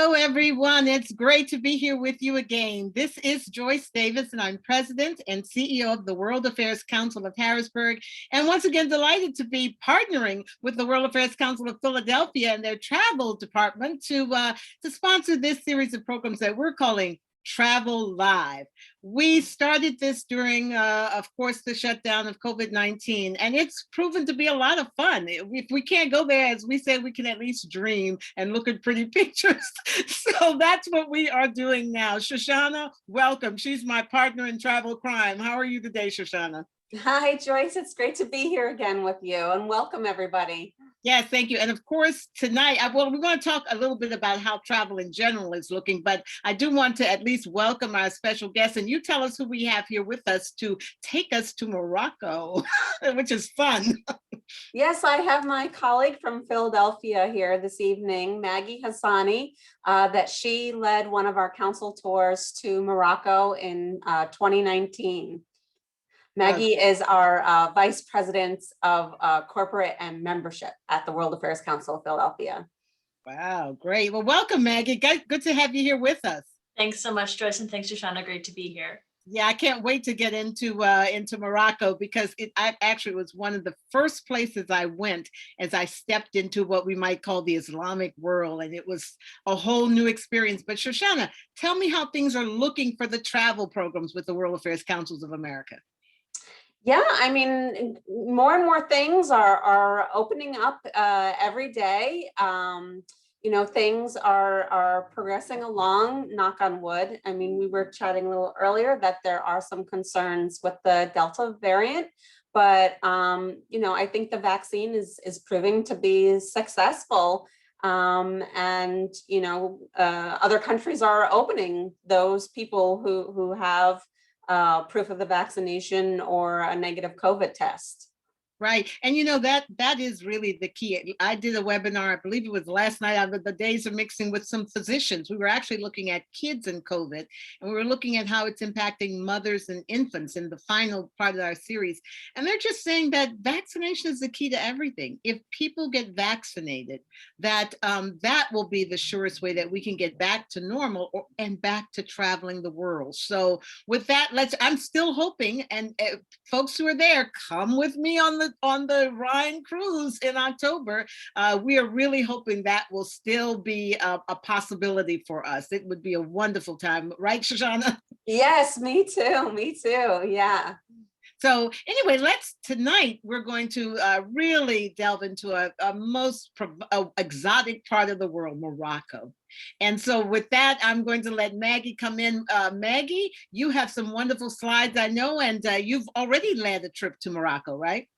Hello, everyone. It's great to be here with you again. This is Joyce Davis, and I'm President and CEO of the World Affairs Council of Harrisburg. And once again, delighted to be partnering with the World Affairs Council of Philadelphia and their travel department to sponsor this series of programs that we're calling Travel Live. We started this during, of course, the shutdown of COVID-19, and it's proven to be a lot of fun. If we can't go there, as we say, we can at least dream and look at pretty pictures. So that's what we are doing now. Shoshana, welcome. She's my partner in travel crime. How are you today, Shoshana? Hi, Joyce. It's great to be here again with you, and welcome everybody. Yes, thank you. And of course, tonight, we're going to talk a little bit about how travel in general is looking, but I do want to at least welcome our special guest. And you tell us who we have here with us to take us to Morocco, which is fun. Yes, I have my colleague from Philadelphia here this evening, Maggie Hassani, that she led one of our council tours to Morocco in 2019. Maggie is our Vice President of Corporate and Membership at the World Affairs Council of Philadelphia. Wow, great. Well, welcome, Maggie. Good to have you here with us. Thanks so much, Joyce, and thanks, Shoshana. Great to be here. Yeah, I can't wait to get into Morocco because I actually was one of the first places I went as I stepped into what we might call the Islamic world, and it was a whole new experience. But Shoshana, tell me how things are looking for the travel programs with the World Affairs Councils of America. Yeah, I mean, more and more things are opening up every day. Things are progressing along, knock on wood. I mean, we were chatting a little earlier that there are some concerns with the Delta variant, but, I think the vaccine is proving to be successful. Other countries are opening those people who have proof of the vaccination or a negative COVID test. Right. And that is really the key. I did a webinar, I believe it was last night, on the days of mixing with some physicians. We were actually looking at kids and COVID, and we were looking at how it's impacting mothers and infants in the final part of our series. And they're just saying that vaccination is the key to everything. If people get vaccinated, that will be the surest way that we can get back to normal and back to traveling the world. So with that, I'm still hoping, and folks who are there, come with me on the Rhine cruise in October. We are really hoping that will still be a possibility for us. It would be a wonderful time, right, Shoshana? Yes, me too. Yeah. So anyway, tonight we're going to really delve into a most exotic part of the world, Morocco. And so with that, I'm going to let Maggie come in. Maggie, you have some wonderful slides, I know, and you've already led a trip to Morocco, right?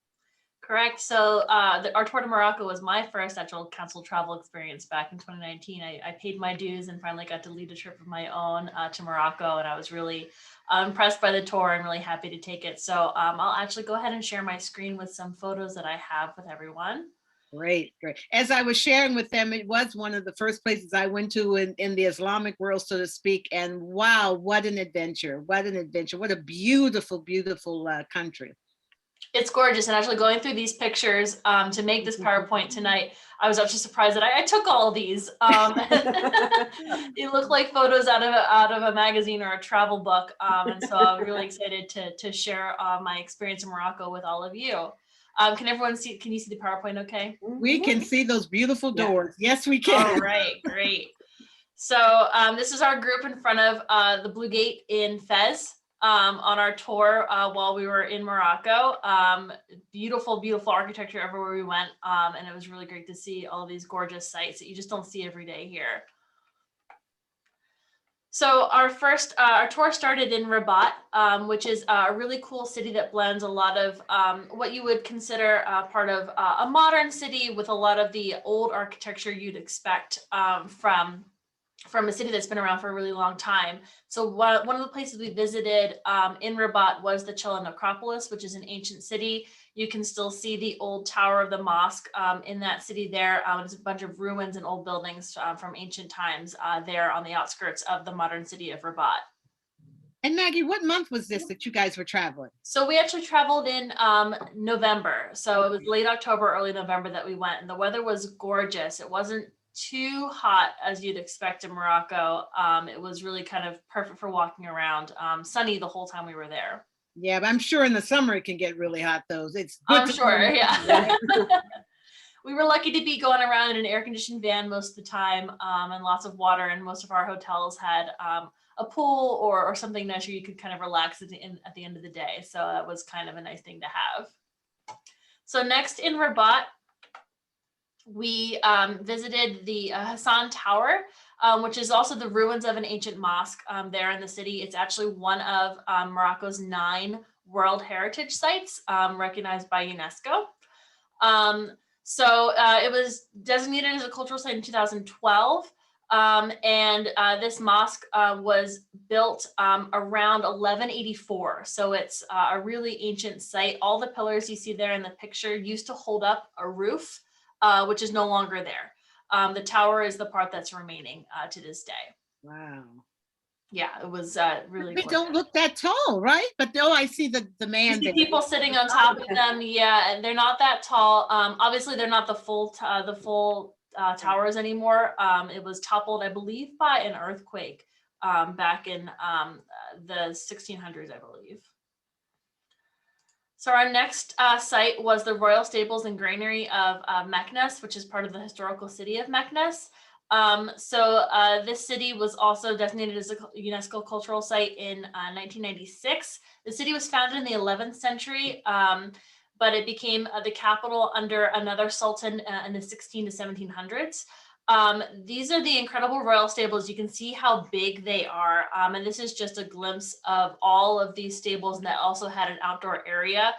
Correct. So our tour to Morocco was my first actual council travel experience back in 2019. I paid my dues and finally got to lead a trip of my own to Morocco, and I was really impressed by the tour. I'm really happy to take it. So I'll actually go ahead and share my screen with some photos that I have with everyone. Great. As I was sharing with them, it was one of the first places I went to in the Islamic world, so to speak. And wow, what an adventure. What a beautiful, beautiful country. It's gorgeous. And actually going through these pictures to make this PowerPoint tonight, I was actually surprised that I took all of these. They look like photos out of a magazine or a travel book. And so I'm really excited to share my experience in Morocco with all of you. Can everyone see? Can you see the PowerPoint okay? We can see those beautiful doors. Yeah. Yes, we can. All right, great. So this is our group in front of the Blue Gate in Fez. On our tour while we were in Morocco. Beautiful, beautiful architecture everywhere we went. And it was really great to see all these gorgeous sites that you just don't see every day here. So our tour started in Rabat, which is a really cool city that blends a lot of what you would consider part of a modern city with a lot of the old architecture you'd expect from a city that's been around for a really long time. So one of the places we visited in Rabat was the Chilla Necropolis, which is an ancient city. You can still see the old tower of the mosque in that city there. There's a bunch of ruins and old buildings from ancient times there on the outskirts of the modern city of Rabat. And Maggie, what month was this that you guys were traveling? So we actually traveled in November. So it was late October, early November that we went, and the weather was gorgeous. It wasn't too hot as you'd expect in Morocco. It was really kind of perfect for walking around, sunny the whole time we were there. Yeah, but I'm sure in the summer it can get really hot though. It's good I'm to sure, know. yeah. We were lucky to be going around in an air-conditioned van most of the time, and lots of water, and most of our hotels had a pool or something nice where you could kind of relax at the end of the day. So that was kind of a nice thing to have. So next in Rabat, we visited the Hassan Tower, which is also the ruins of an ancient mosque there in the city. It's actually one of Morocco's 9 World Heritage Sites recognized by UNESCO. It was designated as a cultural site in 2012. And this mosque was built around 1184. So it's a really ancient site. All the pillars you see there in the picture used to hold up a roof, which is no longer there. The tower is the part that's remaining to this day. Wow. Yeah, it was really They gorgeous. don't look that tall, right? But no, I see the You man see there. people sitting on top of them. Yeah, and they're not that tall. Obviously, they're not the full towers anymore. It was toppled, I believe, by an earthquake back in the 1600s, I believe. So our next site was the Royal Stables and Granary of Meknes, which is part of the historical city of Meknes. This city was also designated as a UNESCO cultural site in 1996. The city was founded in the 11th century, but it became the capital under another sultan in the 16 to 1700s. These are the incredible royal stables. You can see how big they are. And this is just a glimpse of all of these stables that also had an outdoor area.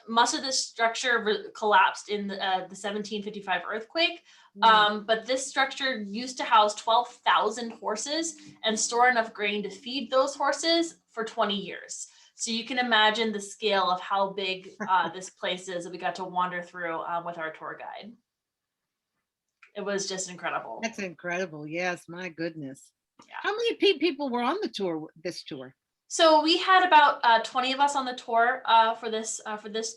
Most of this structure collapsed in the 1755 earthquake. But this structure used to house 12,000 horses and store enough grain to feed those horses for 20 years. So you can imagine the scale of how big this place is that we got to wander through with our tour guide. It was just incredible. That's incredible. Yes, my goodness. Yeah. How many people were on the tour, this tour? So we had about 20 of us on the tour for this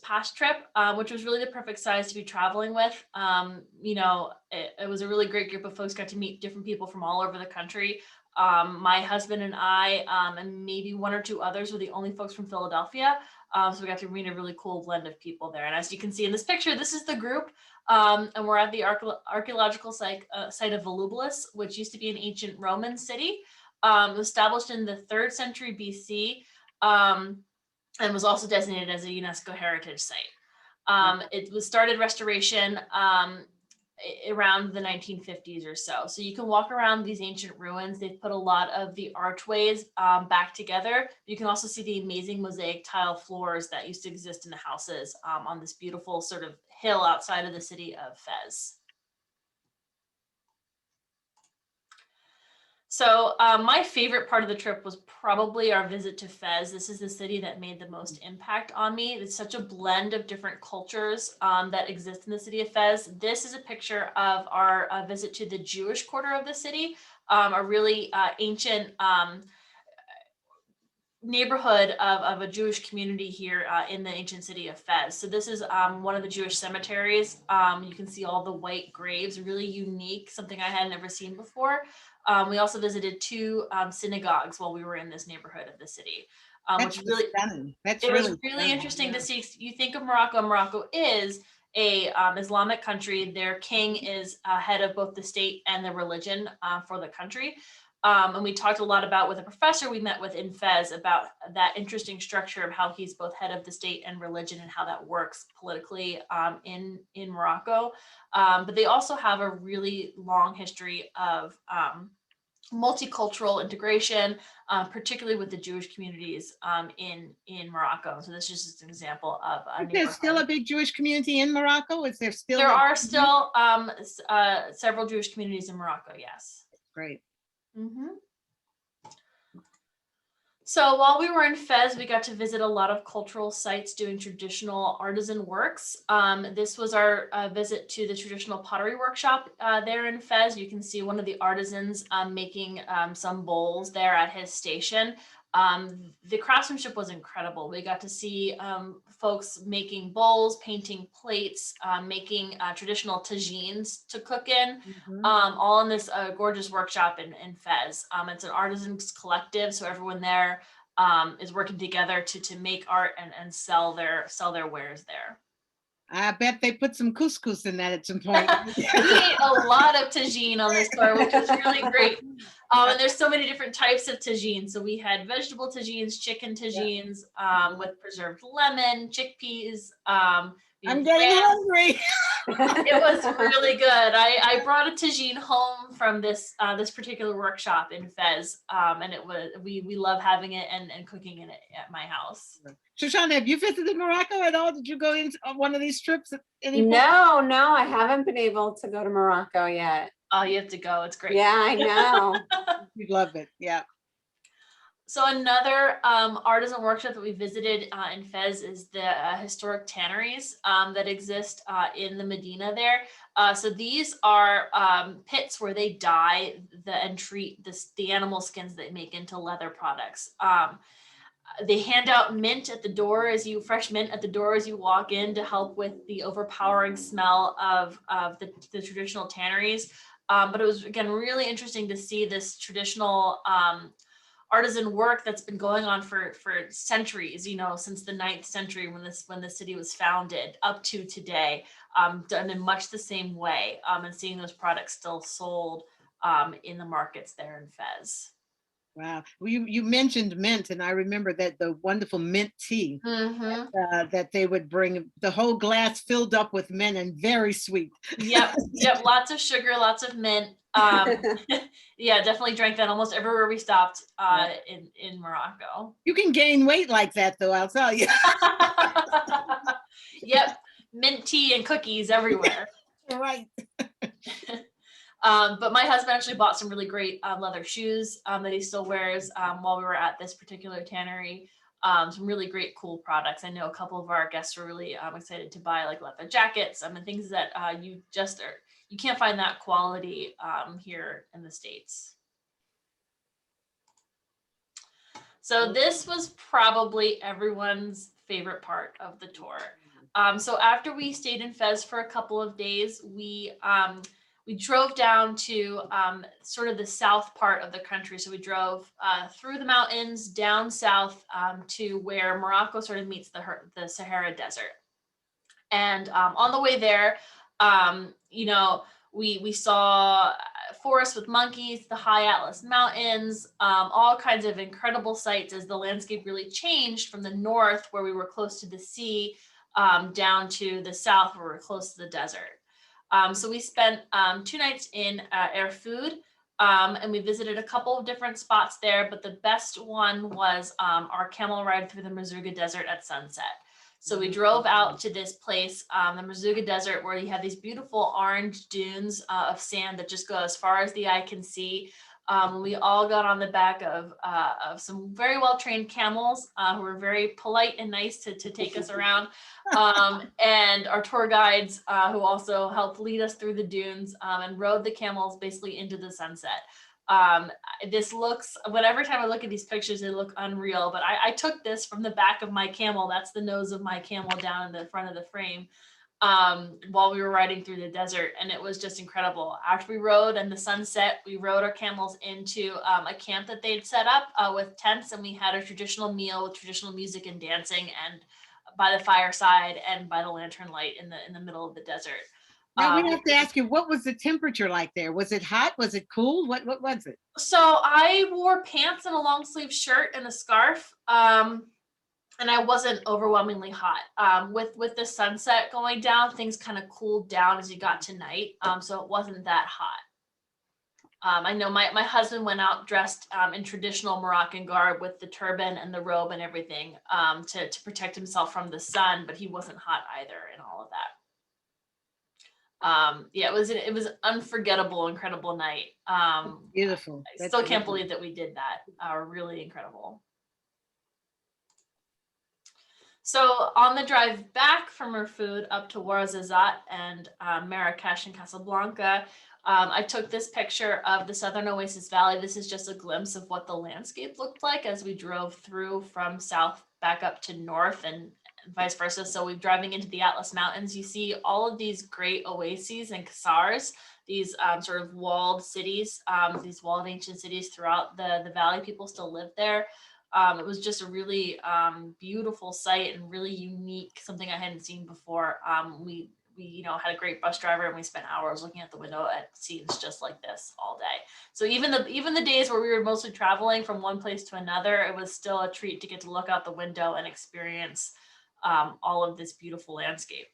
past trip, which was really the perfect size to be traveling with. It was a really great group of folks, got to meet different people from all over the country. My husband and I and maybe 1 or 2 others were the only folks from Philadelphia. So we got to meet a really cool blend of people there. And as you can see in this picture, this is the group. And we're at the archaeological site of Volubilis, which used to be an ancient Roman city. Established in the 3rd century BC, and was also designated as a UNESCO heritage site. It was started restoration around the 1950s or so. So you can walk around these ancient ruins. They've put a lot of the archways back together. You can also see the amazing mosaic tile floors that used to exist in the houses on this beautiful sort of hill outside of the city of Fez. So my favorite part of the trip was probably our visit to Fez. This is the city that made the most impact on me. It's such a blend of different cultures that exist in the city of Fez. This is a picture of our visit to the Jewish quarter of the city, a really ancient neighborhood of a Jewish community here in the ancient city of Fez. So this is one of the Jewish cemeteries. You can see all the white graves, really unique, something I had never seen before. We also visited 2 synagogues while we were in this neighborhood of the city, which really stunning. was really stunning. interesting to see. You think of Morocco. Morocco is a Islamic country. Their king is head of both the state and the religion for the country. And we talked a lot about with a professor we met with in Fez about that interesting structure of how he's both head of the state and religion and how that works politically in Morocco. But they also have a really long history of multicultural integration, particularly with the Jewish communities in Morocco. So this is just an example of Is there still a big Jewish community in Morocco? Is there still? There are still several Jewish communities in Morocco, yes. Great. Mm-hmm. So while we were in Fez, we got to visit a lot of cultural sites doing traditional artisan works. This was our visit to the traditional pottery workshop there in Fez. You can see one of the artisans making some bowls there at his station. The craftsmanship was incredible. We got to see folks making bowls, painting plates, making traditional tagines to cook in, Mhm. all in this gorgeous workshop in Fez. It's an artisans collective, so everyone there is working together to make art and sell their wares there. I bet they put some couscous in that at some point. We ate a lot of tagine on this tour, which was really great. And there's so many different types of tagine. So we had vegetable tagines, chicken tagines, with preserved lemon, chickpeas. We I'm had getting lamb. hungry. It was really good. I brought a tagine home from this this particular workshop in Fez, and it was we love having it and cooking in it at my house. Shoshana, have you visited Morocco at all? Did you go in on one of these trips at any point? No, no, I haven't been able to go to Morocco yet. Oh, you have to go. It's great. Yeah, I know. You'd love it. Yeah. So another artisan workshop that we visited in Fez is the historic tanneries that exist in the Medina there. So these are pits where they dye and treat the animal skins that they make into leather products. They hand out mint at the door fresh mint at the door as you walk in to help with the overpowering smell of the traditional tanneries. But it was, again, really interesting to see this traditional artisan work that's been going on for centuries, since the 9th century when the city was founded up to today, done in much the same way, and seeing those products still sold in the markets there in Fez. Wow. Well, you mentioned mint, and I remember that the wonderful mint tea that they would bring, the whole glass filled up with mint and very sweet. Yep. Lots of sugar, lots of mint. Yeah, definitely drank that almost everywhere we stopped in Morocco. You can gain weight like that, though, I'll tell you. Yep, mint tea and cookies everywhere. Right. But my husband actually bought some really great leather shoes that he still wears while we were at this particular tannery. Some really great, cool products. I know a couple of our guests were really excited to buy like leather jackets and things that you can't find that quality here in the States. So this was probably everyone's favorite part of the tour. So after we stayed in Fez for a couple of days, we drove down to sort of the south part of the country. So we drove through the mountains down south to where Morocco sort of meets the Sahara Desert. And on the way there, we saw forests with monkeys, the high Atlas Mountains, all kinds of incredible sights as the landscape really changed from the north, where we were close to the sea, down to the south, where we were close to the desert. So we spent 2 nights in Erfoud, and we visited a couple of different spots there, but the best one was our camel ride through the Merzouga Desert at sunset. So we drove out to this place, the Merzouga Desert, where you have these beautiful orange dunes of sand that just go as far as the eye can see. We all got on the back of some very well-trained camels who were very polite and nice to take us around. And our tour guides who also helped lead us through the dunes and rode the camels basically into the sunset. This looks, whatever time I look at these pictures, they look unreal, but I took this from the back of my camel. That's the nose of my camel down in the front of the frame while we were riding through the desert. And it was just incredible. After we rode and the sunset, we rode our camels into a camp that they'd set up with tents, and we had a traditional meal with traditional music and dancing, and by the fireside and by the lantern light in the middle of the desert. Now we have to ask you, what was the temperature like there? Was it hot? Was it cool? What was it? So I wore pants and a long sleeve shirt and a scarf, and I wasn't overwhelmingly hot. With the sunset going down, things kind of cooled down as you got to night, so it wasn't that hot. I know my husband went out dressed in traditional Moroccan garb with the turban and the robe and everything to protect himself from the sun, but he wasn't hot either in all of that. Yeah, it was an unforgettable, incredible night. Beautiful. I still can't believe that we did that. Really incredible. So on the drive back from Rafud up to Ouarzazate and Marrakesh and Casablanca, I took this picture of the Southern Oasis Valley. This is just a glimpse of what the landscape looked like as we drove through from south back up to north and vice versa. So we're driving into the Atlas Mountains. You see all of these great oases and kasars, these sort of walled cities, these walled ancient cities throughout the valley. People still live there. It was just a really beautiful sight and really unique, something I hadn't seen before. We had a great bus driver and we spent hours looking at the window at scenes just like this all day. So even the days where we were mostly traveling from one place to another, it was still a treat to get to look out the window and experience all of this beautiful landscape.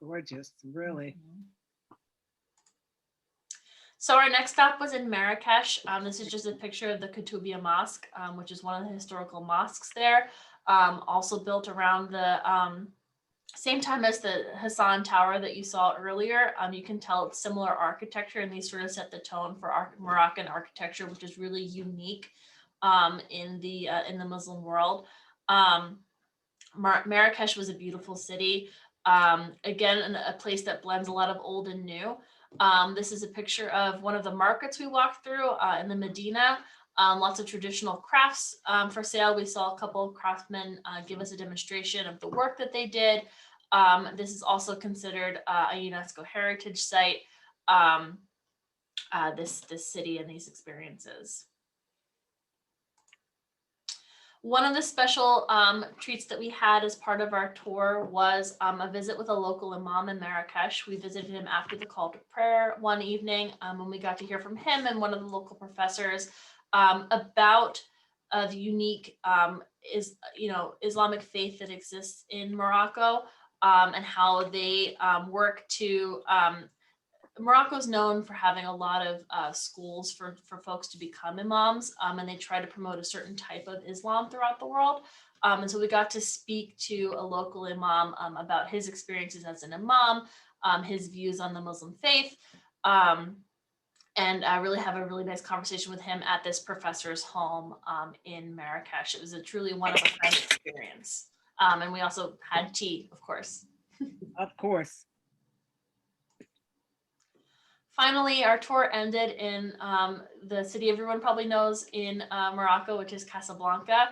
Gorgeous, really. So our next stop was in Marrakesh. This is just a picture of the Koutoubia Mosque, which is one of the historical mosques there. Also built around the same time as the Hassan Tower that you saw earlier. You can tell it's similar architecture, and these sort of set the tone for Moroccan architecture, which is really unique in the Muslim world. Marrakesh was a beautiful city. Again, a place that blends a lot of old and new. This is a picture of one of the markets we walked through in the Medina. Lots of traditional crafts for sale. We saw a couple of craftsmen give us a demonstration of the work that they did. This is also considered a UNESCO heritage site, this city and these experiences. One of the special treats that we had as part of our tour was a visit with a local imam in Marrakesh. We visited him after the call to prayer one evening, when we got to hear from him and one of the local professors about the unique Islamic faith that exists in Morocco, and how they work to Morocco is known for having a lot of schools for folks to become imams, and they try to promote a certain type of Islam throughout the world. And so we got to speak to a local imam about his experiences as an imam, his views on the Muslim faith, and really have a really nice conversation with him at this professor's home in Marrakesh. It was a truly one-of-a-kind experience. And we also had tea, of course. Of course. Finally, our tour ended in the city everyone probably knows in Morocco, which is Casablanca.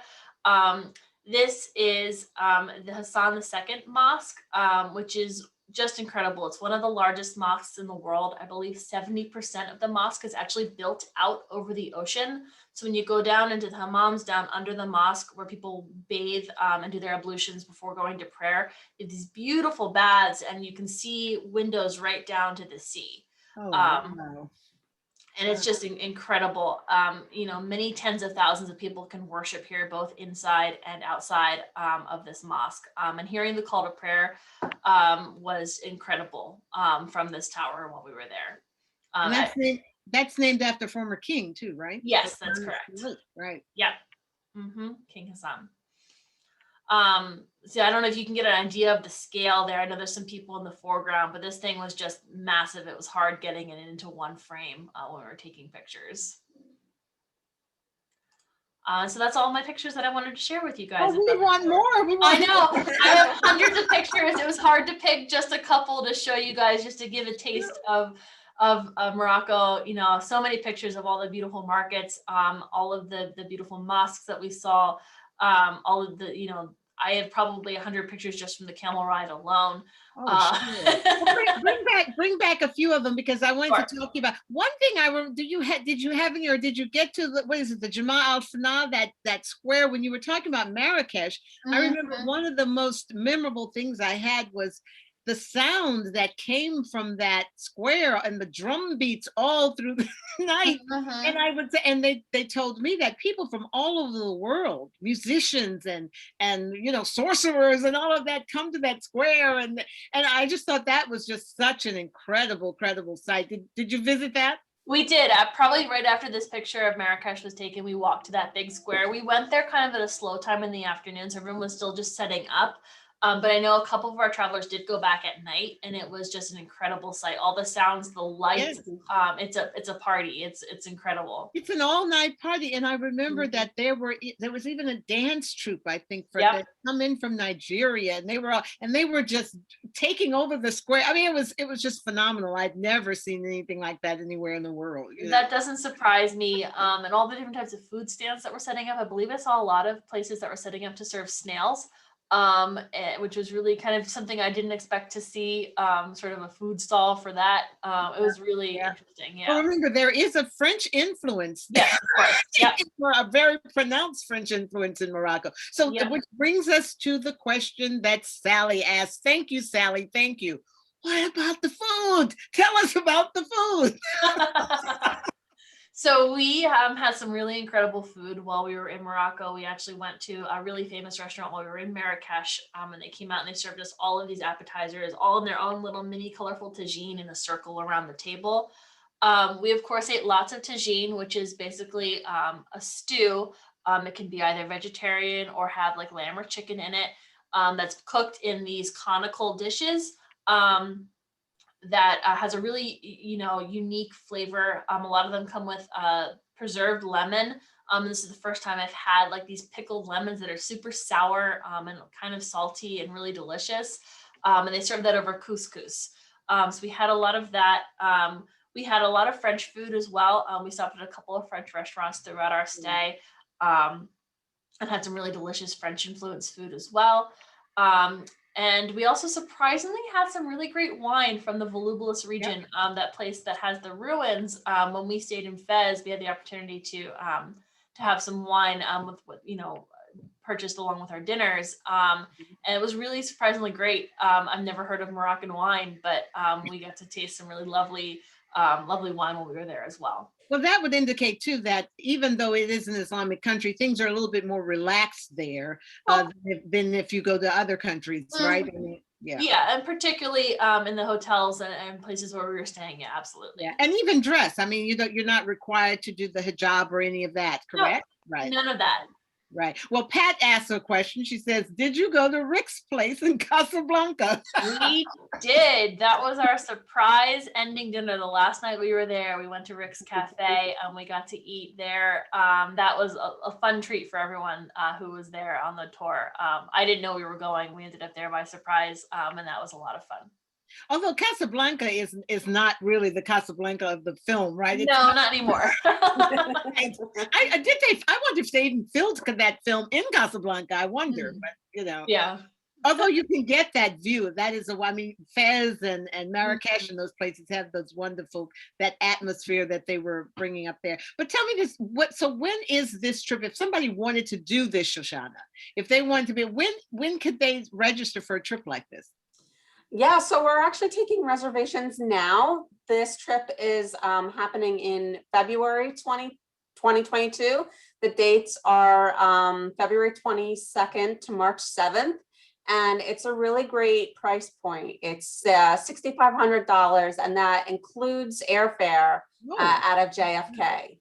This is the Hassan II Mosque, which is just incredible. It's one of the largest mosques in the world. I believe 70% of the mosque is actually built out over the ocean. So when you go down into the hammams down under the mosque where people bathe and do their ablutions before going to prayer, you have these beautiful baths and you can see windows right down to the sea. Oh, wow. And it's just incredible. Many tens of thousands of people can worship here, both inside and outside of this mosque. And hearing the call to prayer was incredible from this tower while we were there. And that's named after former king too, right? Yes, that's correct. Right. Yeah. King Hassan. So I don't know if you can get an idea of the scale there. I know there's some people in the foreground, but this thing was just massive. It was hard getting it into one frame when we were taking pictures. So that's all my pictures that I wanted to share with you guys. Oh, we want more. I know. I have hundreds of pictures. It was hard to pick just a couple to show you guys, just to give a taste of Morocco. So many pictures of all the beautiful markets, all of the beautiful mosques that we saw, all of the, I have probably 100 pictures just from the camel ride alone. Oh, sure. Well, bring back a few of them, because I wanted to talk to you about one thing. Did you get to the Jama Al Fana, that square when you were talking about Marrakesh? I remember one of the most memorable things I had was the sound that came from that square and the drum beats all through the night. And I would say, and they told me that people from all over the world, musicians and sorcerers and all of that, come to that square, and I just thought that was just such an incredible sight. Did you visit that? We did. Probably right after this picture of Marrakesh was taken, we walked to that big square. We went there kind of at a slow time in the afternoon, so everyone was still just setting up. But I know a couple of our travelers did go back at night, and it was just an incredible sight. All the sounds, the lights, Yes. it's a party. It's incredible. It's an all-night party, and I remember Mhm. that there was even a dance troupe, I think, for Yep. that come in from Nigeria, and they were just taking over the square. I mean, it was just phenomenal. I'd never seen anything like that anywhere in the world. You know? That doesn't surprise me. And all the different types of food stands that we're setting up. I believe I saw a lot of places that were setting up to serve snails, which was really kind of something I didn't expect to see, sort of a food stall for that. It was really Yeah. interesting. Well, Yeah. remember, there is a French influence. Yes, of course. Yeah. A very pronounced French influence in Morocco. So, Yeah. which brings us to the question that Sally asked. Thank you, Sally. Thank you. What about the food? Tell us about the food. So we had some really incredible food while we were in Morocco. We actually went to a really famous restaurant while we were in Marrakesh, and they came out and they served us all of these appetizers, all in their own little mini colorful tagine in a circle around the table. We of course ate lots of tagine, which is basically a stew. It can be either vegetarian or have like lamb or chicken in it. That's cooked in these conical dishes. That has a really, unique flavor. A lot of them come with preserved lemon. This is the first time I've had like these pickled lemons that are super sour, and kind of salty and really delicious. And they serve that over couscous. So we had a lot of that. We had a lot of French food as well. We stopped at a couple of French restaurants throughout our stay, and had some really delicious French influenced food as well. And we also surprisingly had some really great wine from the Volubilis region, that place that has the ruins. When we stayed in Fez, we had the opportunity to have some wine, with purchased along with our dinners. And it was really surprisingly great. I've never heard of Moroccan wine, but we got to taste some really lovely wine while we were there as well. Well, that would indicate too that even though it is an Islamic country, things are a little bit more relaxed there than if you go to other countries, right? I mean, yeah, and particularly in the hotels and places where we were staying. Yeah, absolutely. Yeah, and even dress. I mean, you're not required to do the hijab or any of that, correct? No, right. none of that. Right. Well, Pat asked a question. She says, "Did you go to Rick's place in Casablanca?" We did. That was our surprise ending dinner. The last night we were there, we went to Rick's Cafe and we got to eat there. That was a fun treat for everyone who was there on the tour. I didn't know we were going. We ended up there by surprise, and that was a lot of fun. Although Casablanca is not really the Casablanca of the film, right? No, not anymore. I wonder if they even filmed that film in Casablanca. I wonder, but Yeah. Although you can get that view, that is I mean, Fez and Marrakesh and those places have those wonderful, that atmosphere that they were bringing up there. But tell me this, so when is this trip? If somebody wanted to do this, Shoshana, if they wanted to be, when could they register for a trip like this? Yeah, so we're actually taking reservations now. This trip is happening in February 2022. The dates are February 22nd to March 7th. And it's a really great price point. It's $6,500, and that includes airfare out of JFK.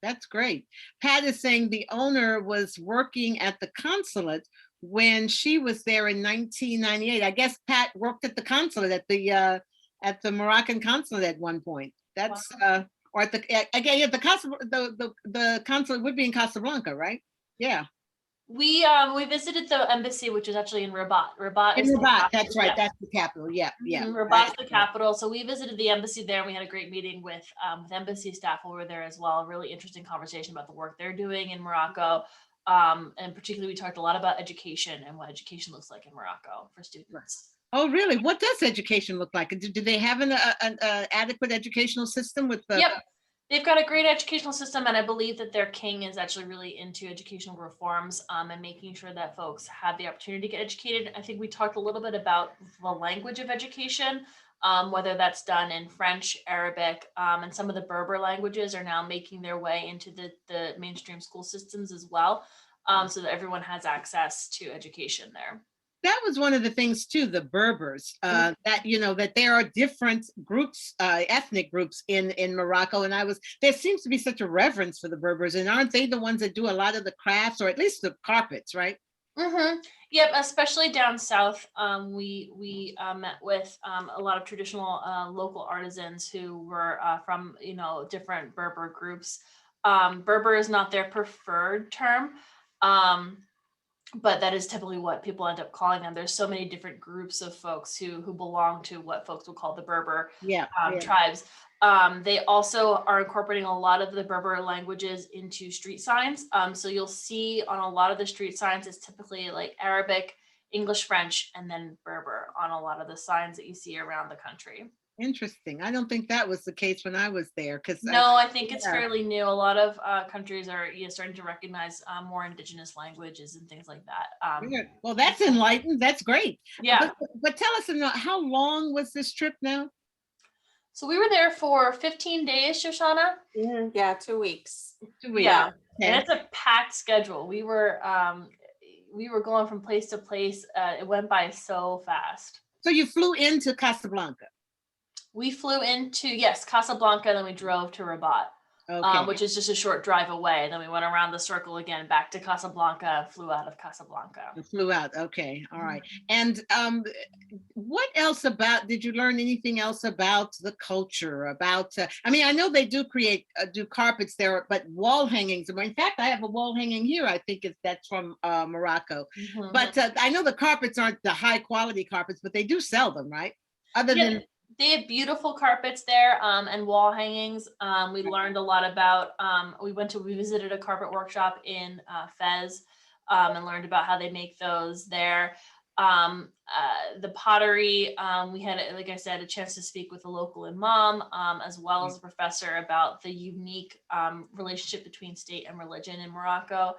That's great. Pat is saying the owner was working at the consulate when she was there in 1998. I guess Pat worked at the consulate at the Moroccan consulate at one point. That's or at the again the consulate would be in Casablanca, right? Yeah. We visited the embassy, which is actually in Rabat. Rabat is Rabat. That's right. That's the capital. Yeah, yeah. Rabat's the capital. So we visited the embassy there, and we had a great meeting with embassy staff while we were there as well. A really interesting conversation about the work they're doing in Morocco. And particularly, we talked a lot about education and what education looks like in Morocco for students. Oh, really? What does education look like? Do they have an adequate educational system with the? Yep. They've got a great educational system, and I believe that their king is actually really into educational reforms, and making sure that folks have the opportunity to get educated. I think we talked a little bit about the language of education, whether that's done in French, Arabic, and some of the Berber languages are now making their way into the mainstream school systems as well, so that everyone has access to education there. That was one of the things too, the Berbers, that that there are different groups, ethnic groups in Morocco, and there seems to be such a reverence for the Berbers, and aren't they the ones that do a lot of the crafts, or at least the carpets, right? Yep, especially down south. We met with a lot of traditional local artisans who were from different Berber groups. Berber is not their preferred term, um, but that is typically what people end up calling them. There's so many different groups of folks who belong to what folks would call the Berber Yeah, yeah. tribes. They also are incorporating a lot of the Berber languages into street signs. So you'll see on a lot of the street signs, it's typically like Arabic, English, French, and then Berber on a lot of the signs that you see around the country. Interesting. I don't think that was the case when I was there, because No, I think it's yeah. fairly new. A lot of countries are starting to recognize more indigenous languages and things like that. Yeah. Well, that's enlightened. That's great. Yeah. But tell us about how long was this trip now? So we were there for 15 days, Shoshana. Yeah, 2 weeks. 2 weeks. Yeah. Okay. And it's a packed schedule. We were going from place to place. It went by so fast. So you flew into Casablanca. We flew into, yes, Casablanca, then we drove to Rabat, Okay. which is just a short drive away. Then we went around the circle again, back to Casablanca, flew out of Casablanca. You flew out. Okay. All right. And what else did you learn anything else about the culture, about, I mean, I know they do do carpets there, but wall hangings. In fact, I have a wall hanging here. I think that's from Morocco. But I know the carpets aren't the high quality carpets, but they do sell them, right? Other than they have beautiful carpets there and wall hangings. We learned a lot about, we visited a carpet workshop in Fez and learned about how they make those there. The pottery, we had, like I said, a chance to speak with a local imam as well as a professor about the unique relationship between state and religion in Morocco.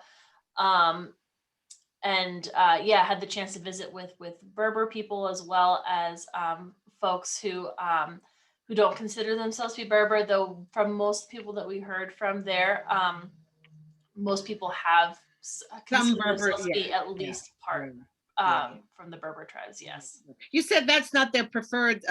And had the chance to visit with Berber people as well as folks who don't consider themselves to be Berber, though from most people that we heard from there, most people have some considered Berber, themselves to be at least part from the Berber tribes. Yes. You said that's not their preferred.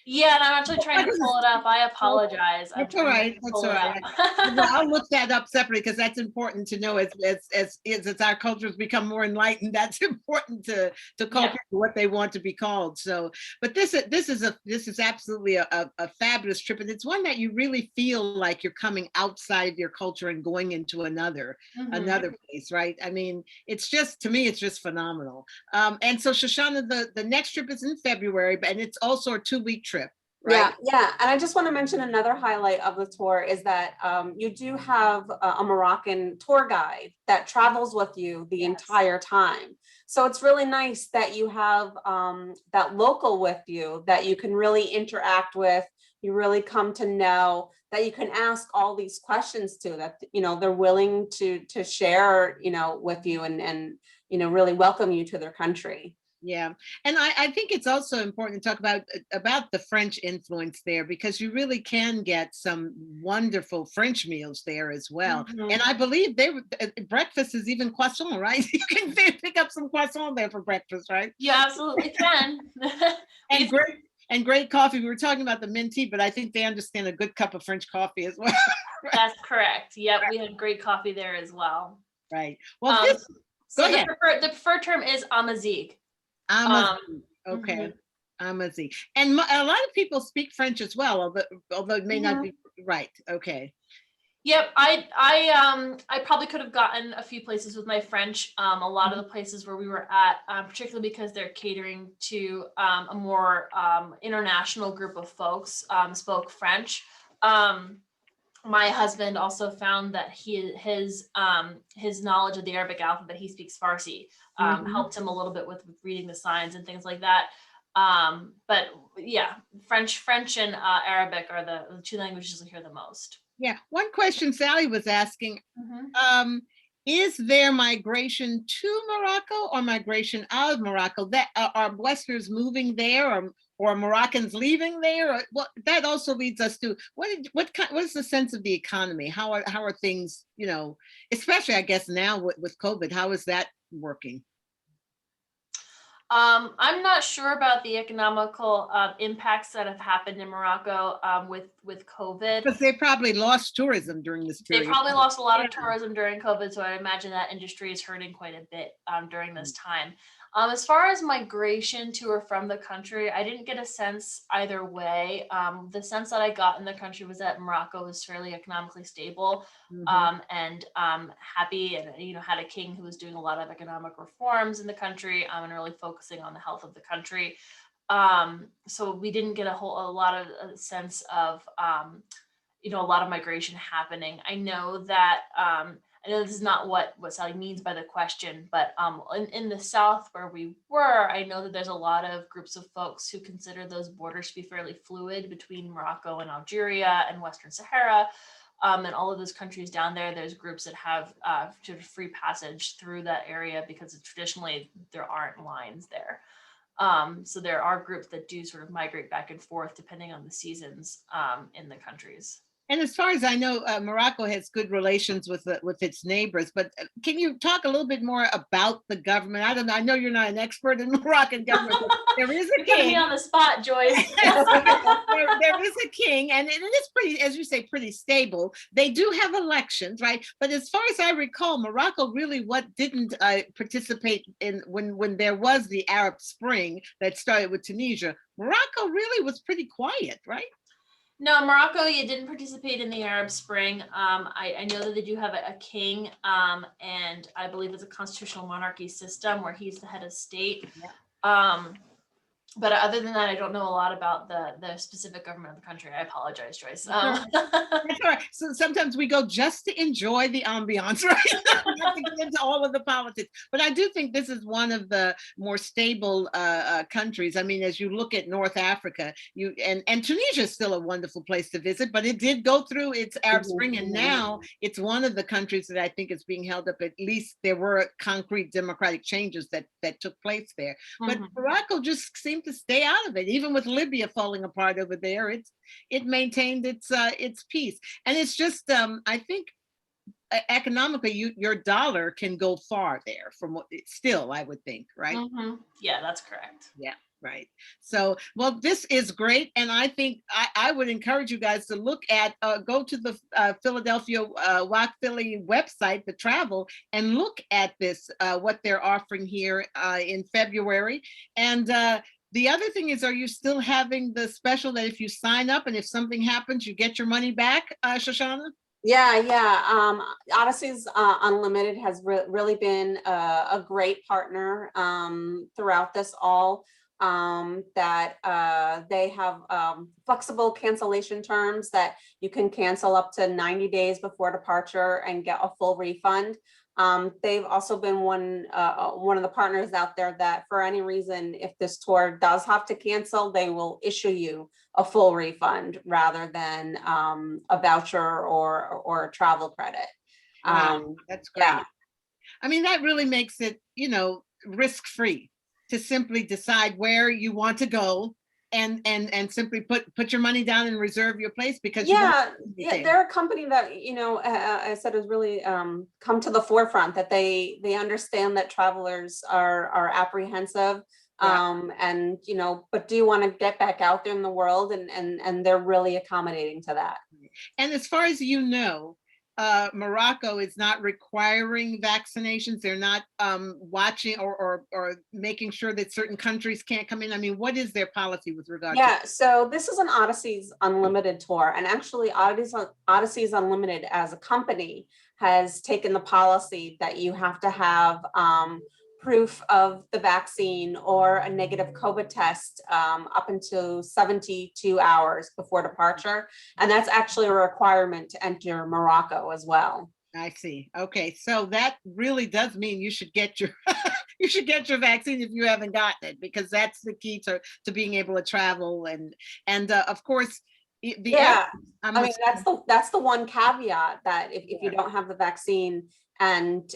Yeah, and I'm actually trying to pull it up. I apologize. That's all right. That's all right. I'll look that up separately because that's important to know. As our cultures become more enlightened, that's important to call people what they want to be called. So, but this is absolutely a fabulous trip, and it's one that you really feel like you're coming outside your culture and going into another place, right? I mean, it's just, to me, it's just phenomenal. And so Shoshana, the next trip is in February, and it's also a 2-week trip, right? Yeah. And I just want to mention another highlight of the tour is that you do have a Moroccan tour guide that travels with you the entire time. So it's really nice that you have that local with you that you can really interact with, you really come to know, that you can ask all these questions to, that, they're willing to share, with you and really welcome you to their country. Yeah, and I think it's also important to talk about the French influence there, because you really can get some wonderful French meals there as well. And I believe breakfast is even croissant, right? You can pick up some croissant there for breakfast, right? You absolutely can. And great coffee. We were talking about the mint tea, but I think they understand a good cup of French coffee as well. Right? That's correct. Yep, we had great coffee there as well. Right. Well, so the preferred term is Amazigh. Okay. Amazigh. And a lot of people speak French as well, although it may not be right. Okay. Yep, I probably could have gotten a few places with my French. A lot of the places where we were at, particularly because they're catering to a more international group of folks, spoke French. My husband also found that his knowledge of the Arabic alphabet, he speaks Farsi, helped him a little bit with reading the signs and things like that. But yeah, French and Arabic are the two languages we hear the most. Yeah. One question Sally was asking, is there migration to Morocco or migration out of Morocco? That are Westerners moving there, or Moroccans leaving there? Well, that also leads us to what is the sense of the economy? How are things, especially I guess now with COVID, how is that working? I'm not sure about the economical impacts that have happened in Morocco with COVID. Because they probably lost tourism during this They period. probably lost a lot Yeah. of tourism during COVID, so I imagine that industry is hurting quite a bit during this time. As far as migration to or from the country, I didn't get a sense either way. The sense that I got in the country was that Morocco was fairly economically stable and happy, and had a king who was doing a lot of economic reforms in the country and really focusing on the health of the country. So we didn't get a lot of a sense of a lot of migration happening. I know that I know this is not what Sally means by the question, but in the South where we were, I know that there's a lot of groups of folks who consider those borders to be fairly fluid between Morocco and Algeria and Western Sahara. And all of those countries down there, there's groups that have sort of free passage through that area because traditionally there aren't lines there. So there are groups that do sort of migrate back and forth depending on the seasons in the countries. And as far as I know, Morocco has good relations with its neighbors. But can you talk a little bit more about the government? I don't know. I know you're not an expert in Moroccan government. But there is a You're putting me king. on the spot, Joyce. there is a king, and it is pretty, as you say, pretty stable. They do have elections, right? But as far as I recall, Morocco really didn't participate in when there was the Arab Spring that started with Tunisia. Morocco really was pretty quiet, right? No, Morocco, you didn't participate in the Arab Spring. I know that they do have a king, and I believe it's a constitutional monarchy system where he's the head of state. Yeah. But other than that, I don't know a lot about the specific government of the country. I apologize, Joyce. That's all right. So sometimes we go just to enjoy the ambiance, right? Not to get into all of the politics. But I do think this is one of the more stable countries. I mean, as you look at North Africa, and Tunisia is still a wonderful place to visit, but it did go through its Arab Spring, and now it's one of the countries that I think is being held up. At least there were concrete democratic changes that took place there. But Morocco just seemed to stay out of it, even with Libya falling apart over there. It maintained its peace, and it's just I think economically your dollar can go far there from what still I would think, right? Yeah, that's correct. Yeah. Right. So, well, this is great. And I think I would encourage you guys to look at, go to the Philadelphia WAC Philly website, the travel, and look at this, what they're offering here in February. And the other thing is, are you still having the special that if you sign up and if something happens, you get your money back, Shoshana? Yeah. Odyssey's Unlimited has really been a great partner throughout this all. That they have flexible cancellation terms that you can cancel up to 90 days before departure and get a full refund. They've also been one of the partners out there that for any reason, if this tour does have to cancel, they will issue you a full refund rather than a voucher or a travel credit. Wow, that's great. Yeah. I mean, that really makes it, risk-free to simply decide where you want to go and simply put your money down and reserve your place because they're a company that I said has really come to the forefront, that they understand that travelers are apprehensive, and but do want to get back out there in the world, and they're really accommodating to that. And as far as Morocco is not requiring vaccinations. They're not watching or making sure that certain countries can't come in. I mean, what is their policy with regard to? So this is an Odyssey's Unlimited tour, and actually Odyssey's Unlimited as a company has taken the policy that you have to have proof of the vaccine or a negative COVID test up until 72 hours before departure. And that's actually a requirement to enter Morocco as well. I see. Okay. So that really does mean you should get your you should get your vaccine if you haven't gotten it, because that's the key to being able to travel. And of course, that's the one caveat, that if you don't have the vaccine and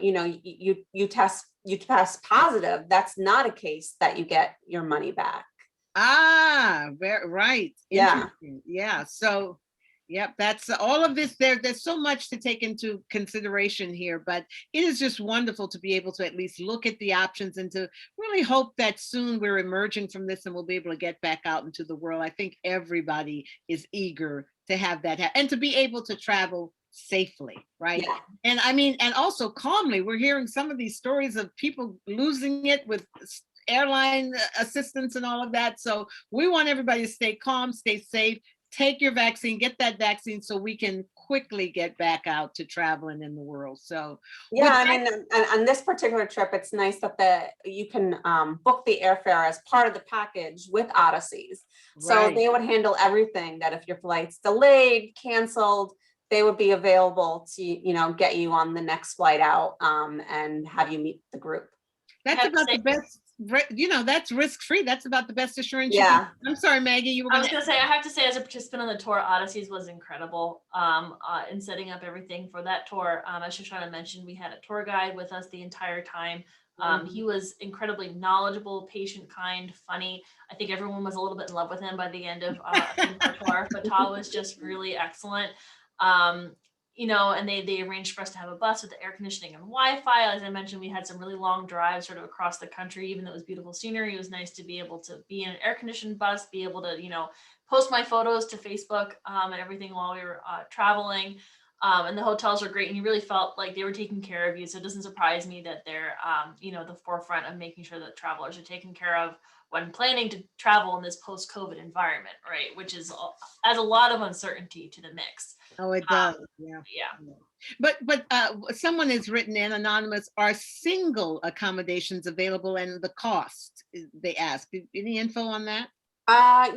you test positive, that's not a case that you get your money back. Right. Yeah. Yeah. So Yep, that's all of this. There's so much to take into consideration here, but it is just wonderful to be able to at least look at the options and to really hope that soon we're emerging from this and we'll be able to get back out into the world. I think everybody is eager to have that and to be able to travel safely, right? Yeah. And I mean, and also calmly. We're hearing some of these stories of people losing it with airline assistance and all of that. So we want everybody to stay calm, stay safe, take your vaccine, get that vaccine so we can quickly get back out to traveling in the world. So Yeah, I mean, on this particular trip, it's nice that you can book the airfare as part of the package with Odysseys. So right. they would handle everything, that if your flight's delayed, canceled, they would be available to, get you on the next flight out, and have you meet the group. That's about the best, that's risk-free. That's about the best assurance you Yeah. can. I'm sorry, Maggie, you were I was gonna gonna say, I have to say, as a participant on the tour, Odysseys was incredible in setting up everything for that tour. As Shoshana mentioned, we had a tour guide with us the entire time. He was incredibly knowledgeable, patient, kind, funny. I think everyone was a little bit in love with him by the end of our tour. Fatah was just really excellent. And they arranged for us to have a bus with the air conditioning and Wi-Fi. As I mentioned, we had some really long drives sort of across the country. Even though it was beautiful scenery, it was nice to be able to be in an air-conditioned bus, be able to, post my photos to Facebook and everything while we were traveling. And the hotels were great, and you really felt like they were taking care of you. So it doesn't surprise me that they're, the forefront of making sure that travelers are taken care of when planning to travel in this post-COVID environment, right? Which adds a lot of uncertainty to the mix. Oh, it does. Yeah. Yeah. But someone has written in anonymous, are single accommodations available and the cost, they ask. Any info on that?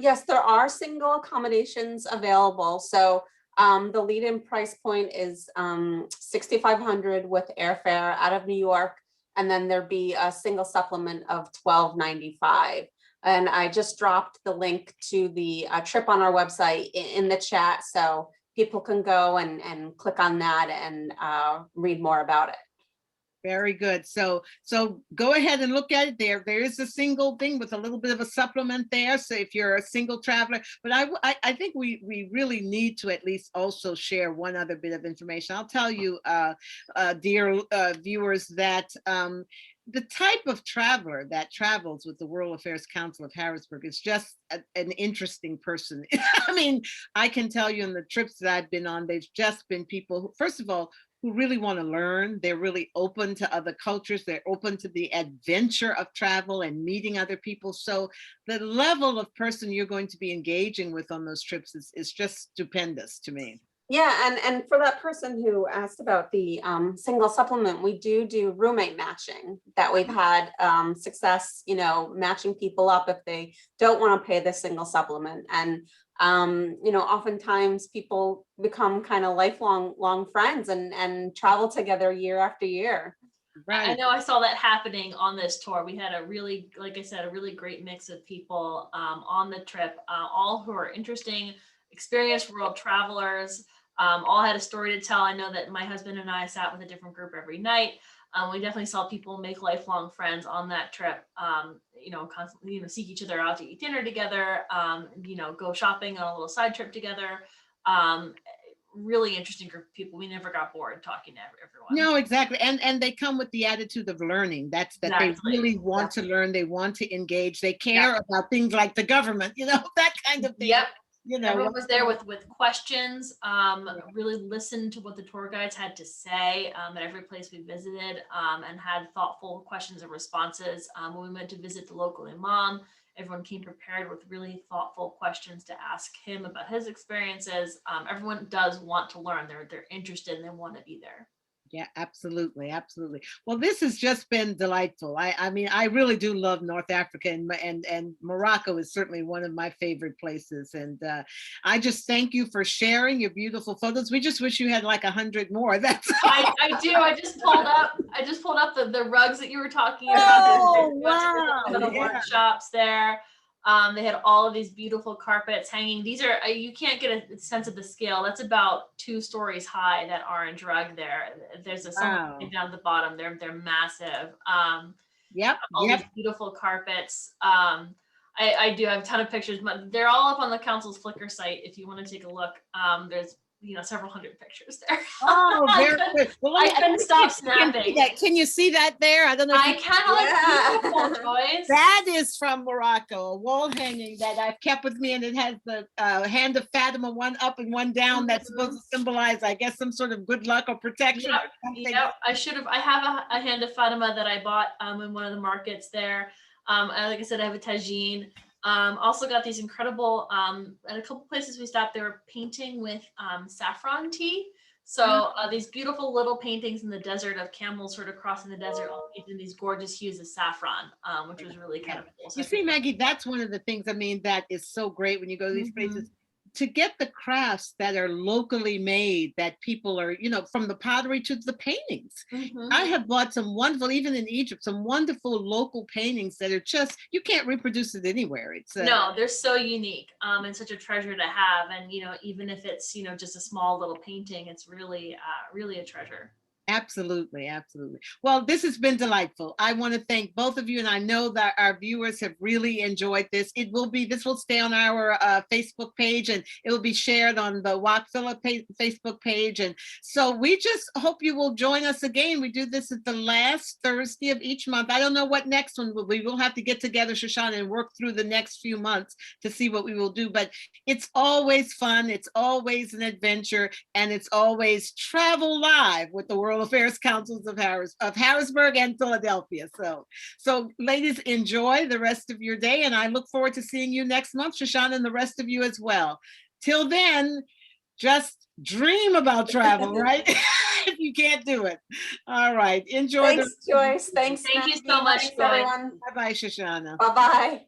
Yes, there are single accommodations available. So the lead-in price point is $6,500 with airfare out of New York, and then there'd be a single supplement of $1,295. And I just dropped the link to the trip on our website in the chat, so people can go and click on that and read more about it. Very good. So go ahead and look at it there. There is a single thing with a little bit of a supplement there. So if you're a single traveler, but I think we really need to at least also share one other bit of information. I'll tell you, dear viewers, that the type of traveler that travels with the World Affairs Council of Harrisburg is just an interesting person. I mean, I can tell you in the trips that I've been on, they've just been people who, first of all, who really want to learn. They're really open to other cultures. They're open to the adventure of travel and meeting other people. So the level of person you're going to be engaging with on those trips is just stupendous to me. Yeah, and for that person who asked about the single supplement, we do roommate matching, that we've had success, matching people up if they don't want to pay the single supplement. And oftentimes people become kind of lifelong friends and travel together year after year. Right. I know I saw that happening on this tour. We had a really, like I said, a really great mix of people on the trip, all who are interesting, experienced world travelers. All had a story to tell. I know that my husband and I sat with a different group every night. We definitely saw people make lifelong friends on that trip. Constantly, seek each other out to eat dinner together. Go shopping on a little side trip together. Really interesting group of people. We never got bored talking to everyone. No, exactly. And they come with the attitude of learning. That's that exactly. They really want to learn. They want to engage. They care about things like the government, that kind of thing. Yep. Everyone was there with questions, really listened to what the tour guides had to say at every place we visited, and had thoughtful questions and responses. When we went to visit the local imam, everyone came prepared with really thoughtful questions to ask him about his experiences. Everyone does want to learn. They're interested and they want to be there. Yeah, absolutely. Absolutely. Well, this has just been delightful. I mean, I really do love North Africa, and Morocco is certainly one of my favorite places. And I just thank you for sharing your beautiful photos. We just wish you had like 100 more. That's I do. I just pulled up the rugs that you were talking about. Oh, wow. The workshops there. They had all of these beautiful carpets hanging. These are, you can't get a sense of the scale. That's about 2 stories high, that orange rug there. There's a something down at the bottom. They're massive. Yep. All these beautiful carpets. I do have a ton of pictures, but they're all up on the council's Flickr site. If you want to take a look, there's several hundred pictures there. Oh, very good. Well, I couldn't stop can see snapping. that. Can you see that there? I don't know. If I you can. Yeah. It's beautiful, Joyce. That is from Morocco, a wall hanging that I've kept with me, and it has the hand of Fatima, one up and one down. That's supposed to symbolize, I guess, some sort of good luck or protection. Yep, Or something. yep. I have a hand of Fatima that I bought in one of the markets there. Like I said, I have a tagine. Also got these incredible, at a couple places we stopped, they were painting with saffron tea. So these beautiful little paintings in the desert of camels sort of crossing the desert in these gorgeous hues of saffron, which was really kind of cool. So You see, Maggie, that's one of the things, I mean, that is so great when you go to these places, to get the crafts that are locally made, that people are, from the pottery to the paintings. I have bought some wonderful, even in Egypt, some wonderful local paintings that are just, you can't reproduce it anywhere. It's no, they're so unique and such a treasure to have. And, even if it's, just a small little painting, it's really, really a treasure. Absolutely, absolutely. Well, this has been delightful. I want to thank both of you, and I know that our viewers have really enjoyed this. This will stay on our Facebook page, and it will be shared on the Wackvilla Facebook page. And so we just hope you will join us again. We do this at the last Thursday of each month. I don't know what next one will be. We'll have to get together, Shoshana, and work through the next few months to see what we will do. But it's always fun. It's always an adventure, and it's always travel live with the World Affairs Councils of Harrisburg and Philadelphia. So ladies, enjoy the rest of your day, and I look forward to seeing you next month, Shoshana, and the rest of you as well. Till then, just dream about travel, right? If you can't do it. All right, enjoy. Thanks, Joyce. Thanks. Thank you Maggie. so much, Thanks, Joyce. everyone. Bye-bye, Shoshana. Bye-bye.